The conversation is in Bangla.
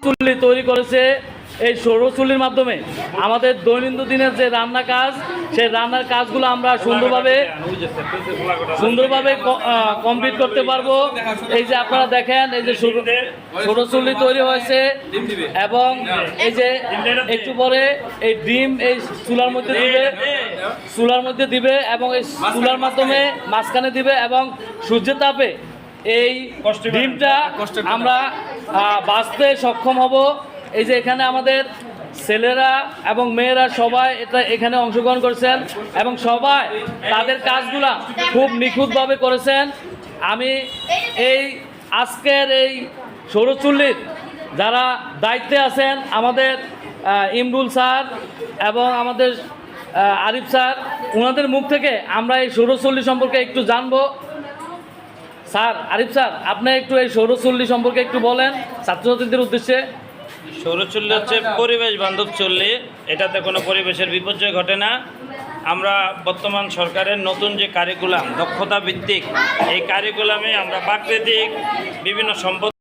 চুল্লি তৈরি করেছে। এই সৌরচুল্লির মাধ্যমে আমাদের দৈনন্দিন দিনের যে রান্না কাজ, সেই রান্নার কাজগুলো আমরা সুন্দরভাবে কমপ্লিট করতে পারবো। এই যে আপনারা দেখেন, এই যে সৌরচুল্লি তৈরি হয়েছে এবং এই যে একটু পরে এই ডিম এই চুলার মধ্যে দিবে এবং এই চুলার মাধ্যমে মাঝখানে দিবে এবং সূর্যের তাপে এই ডিমটা আমরা বাঁচতে সক্ষম হব। এই যে এখানে আমাদের ছেলেরা এবং মেয়েরা সবাই এখানে অংশগ্রহণ করেছেন এবং সবাই তাদের কাজগুলা খুব নিখুঁতভাবে করেছেন। আমি এই আজকের এই সৌরচুল্লির যারা দায়িত্বে আছেন, আমাদের ইমরুল স্যার এবং আমাদের আরিফ স্যার, ওনাদের মুখ থেকে আমরা এই সৌরচুল্লি সম্পর্কে একটু জানবো। স্যার, আরিফ স্যার, আপনি একটু এই সৌরচুল্লি সম্পর্কে একটু বলেন ছাত্রছাত্রীদের উদ্দেশ্যে। সৌরচুল্লি হচ্ছে পরিবেশ বান্ধব চুল্লি, এটাতে কোনো পরিবেশের বিপর্যয় ঘটে না। আমরা বর্তমান সরকারের নতুন যে কারিকুলাম, দক্ষতা ভিত্তিক, এই কারিকুলামে আমরা প্রাকৃতিক বিভিন্ন সম্পদ